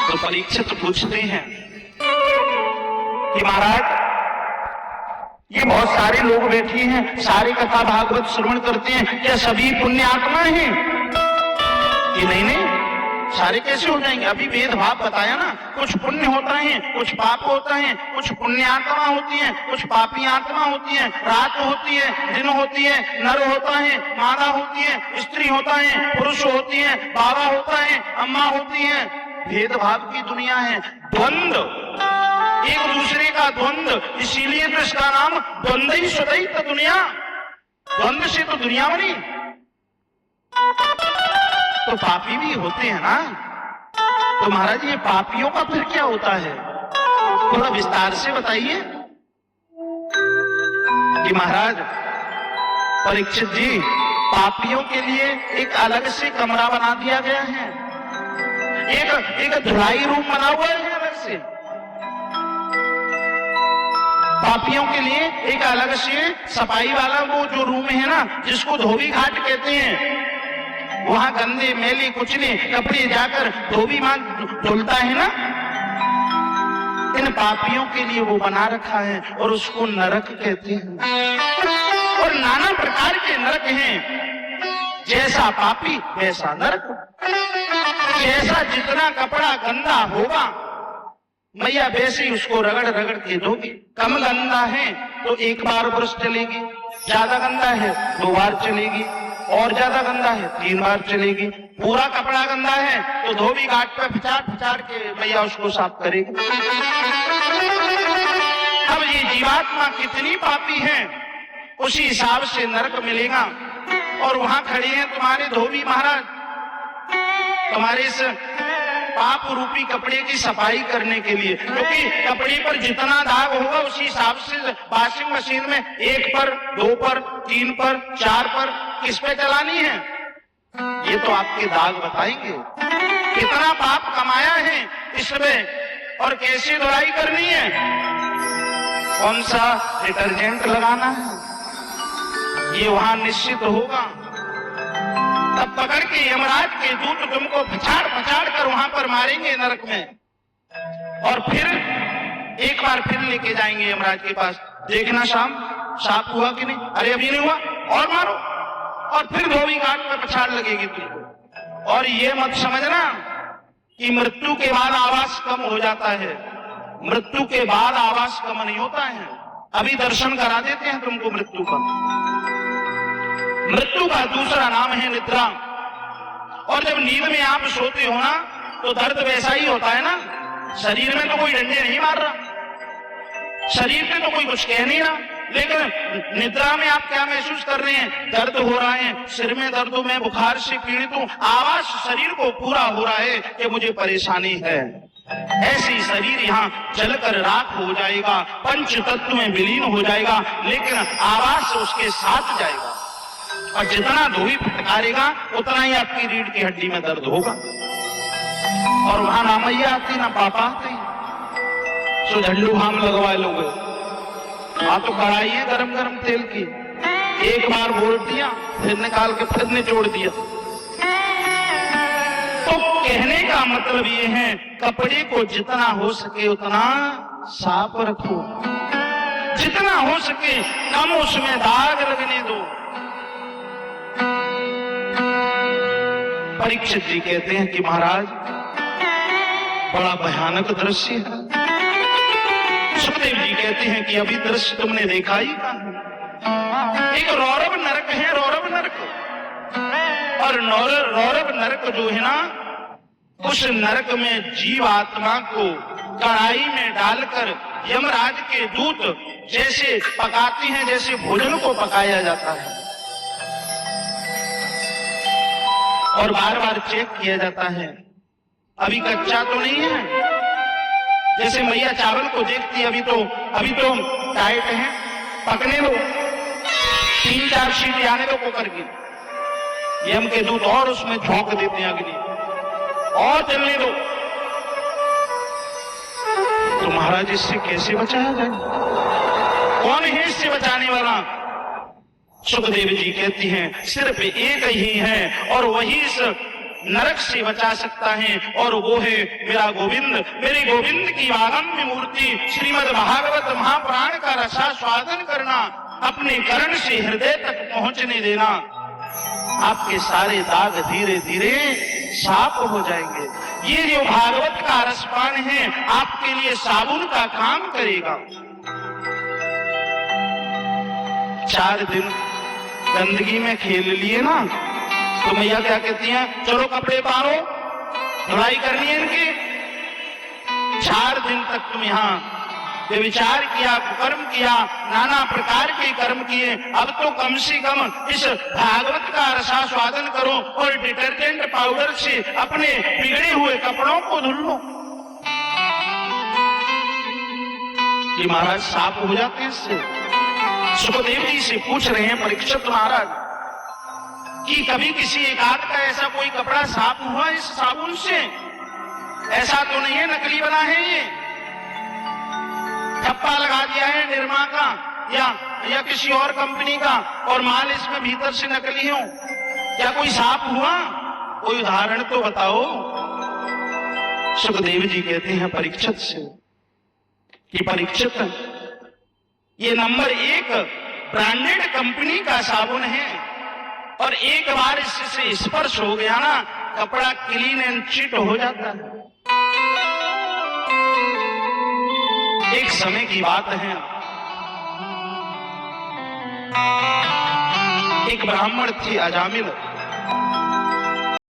तो परीक्षित पूछते हैं कि महाराज ये बहुत सारे लोग बैठे हैं, सारे कथा भागवत श्रवण करते हैं, क्या सभी पुण्य आत्मा हैं? कि नहीं नहीं, सारे कैसे हो जाएंगे? अभी भेदभाव बताया ना, कुछ पुण्य होता है, कुछ पाप होता है, कुछ पुण्य आत्मा होती है, कुछ पापी आत्मा होती है, रात होती है, दिन होती है, नर होता है, मादा होती है, स्त्री होता है, पुरुष होती है, बाबा होता है, अम्मा होती है। भेदभाव की दुनिया है, द्वंद्व, एक दूसरे का द्वंद्व, इसीलिए तो इसका नाम द्वंद्व स्वदैत दुनिया। द्वंद्व से तो दुनिया बनी। तो पापी भी होते हैं ना, तो महाराज ये पापियों का फिर क्या होता है? थोड़ा विस्तार से बताइए कि महाराज परीक्षित जी, पापियों के लिए एक अलग से कमरा बना दिया गया है, एक धुलाई रूम बना हुआ है अलग से। पापियों के लिए एक अलग से सफाई वाला वो जो रूम है ना, जिसको धोबी घाट कहते हैं, वहां गंदे मैले कुचले कपड़े जाकर धोबी मां धुलता है ना, इन पापियों के लिए वो बना रखा है और उसको नरक कहते हैं। और नाना प्रकार के नरक हैं, जैसा पापी वैसा नरक, जैसा जितना कपड़ा गंदा होगा मैया वैसे ही उसको रगड़ रगड़ के धोगी। कम गंदा है तो एक बार ब्रश चलेगी, ज्यादा गंदा है 2 बार चलेगी, और ज्यादा गंदा है 3 बार चलेगी। पूरा कपड़ा गंदा है तो धोबी घाट पे फिचार के मैया उसको साफ करेगी। अब ये जीवात्मा कितनी पापी है, उसी हिसाब से नरक मिलेगा। और वहां खड़े हैं तुम्हारे धोबी महाराज, तुम्हारे इस पाप रूपी कपड़े की सफाई करने के लिए, क्योंकि कपड़े पर जितना दाग होगा उसी हिसाब से वॉशिंग मशीन में 1 पर 2 पर 3 पर 4 पर किस पे चलानी है, ये तो आपके दाग बताएंगे। कितना पाप कमाया है इसमें और कैसे धुलाई करनी है, कौन सा डिटर्जेंट लगाना है, ये वहां निश्चित होगा। तब पकड़ के यमराज के दूत तुमको फछाड़ कर वहां पर मारेंगे नरक में, और फिर एक बार फिर लेके जाएंगे यमराज के पास, देखना शाम साफ हुआ कि नहीं, अरे अभी नहीं हुआ और मारो, और फिर धोबी घाट में पछाड़ लगेगी तुमको। और ये मत समझना कि मृत्यु के बाद आवास कम हो जाता है, मृत्यु के बाद आवास कम नहीं होता है। अभी दर्शन करा देते हैं तुमको मृत्यु का। मृत्यु का दूसरा नाम है निद्रा। और जब नींद में आप सोते हो ना, तो दर्द वैसा ही होता है ना, शरीर में तो कोई डंडे नहीं मार रहा, शरीर में तो कोई कुछ कह नहीं रहा, लेकिन निद्रा में आप क्या महसूस कर रहे हैं? दर्द हो रहा है, सिर में दर्द हो, मैं बुखार से पीड़ित हूं, आवाज शरीर को पूरा हो रहा है कि मुझे परेशानी है। ऐसी शरीर यहाँ जलकर राख हो जाएगा, पंच तत्व में विलीन हो जाएगा, लेकिन आवाज उसके साथ जाएगा। और जितना धोबी फटकारेगा उतना ही आपकी रीढ़ की हड्डी में दर्द होगा। और वहां ना मैया आती ना पापा आते, सो झंडू भाम लगवा लोगे। हाँ तो कढ़ाई है गरम गरम तेल की, एक बार बोल दिया फिर निकाल के फिर निचोड़ दिया। तो कहने का मतलब ये है, कपड़े को जितना हो सके उतना साफ रखो, जितना हो सके कम उसमें दाग लगने दो। परीक्षित जी कहते हैं कि महाराज बड़ा भयानक दृश्य है। सुखदेव जी कहते हैं कि अभी दृश्य तुमने देखा ही कहां। एक रौरव नरक है, रौरव नरक। और रौरव नरक जो है ना, उस नरक में जीवात्मा को कढ़ाई में डालकर यमराज के दूत जैसे पकाते हैं, जैसे भोजन को पकाया जाता है, और बार बार चेक किया जाता है अभी कच्चा तो नहीं है। जैसे मैया चावल को देखती है, अभी तो टाइट है, पकने दो, 3-4 सीटी आने दो कुकर की। यम के दूत और उसमें झोंक देते हैं अग्नि, और चलने दो। तो महाराज इससे कैसे बचाया जाए? कौन है इससे बचाने वाला? सुखदेव जी कहती हैं सिर्फ एक ही है, और वही इस नरक से बचा सकता है, और वो है मेरा गोविंद। मेरे गोविंद की आगम्य मूर्ति श्रीमद् भागवत महापुराण का रसास्वादन करना, अपने कर्ण से हृदय तक पहुंचने देना, आपके सारे दाग धीरे धीरे साफ हो जाएंगे। ये जो भागवत का रसपान है आपके लिए साबुन का काम करेगा। 4 दिन गंदगी में खेल लिए ना, तो मैया क्या कहती हैं, चलो कपड़े पारो, धुलाई करनी है इनकी। 4 दिन तक तुम यहाँ विचार किया, कर्म किया, नाना प्रकार के कर्म किए, अब तो कम से कम इस भागवत का रसास्वादन करो और डिटर्जेंट पाउडर से अपने बिगड़े हुए कपड़ों को धुल लो। कि महाराज साफ हो जाते हैं इससे। सुखदेव जी से पूछ रहे हैं परीक्षित महाराज कि कभी किसी एकाध का ऐसा कोई कपड़ा साफ हुआ इस साबुन से? ऐसा तो नहीं है नकली बना है, ये ठप्पा लगा दिया है निरमा का या किसी और कंपनी का, और माल इसमें भीतर से नकली हो, क्या कोई साफ हुआ? कोई उदाहरण तो बताओ। सुखदेव जी कहते हैं परीक्षित से कि परीक्षित, ये नंबर 1 ब्रांडेड कंपनी का साबुन है, और एक बार इससे स्पर्श हो गया ना, कपड़ा क्लीन एंड चिट हो जाता है। एक समय की बात है, एक ब्राह्मण थे अजामिल,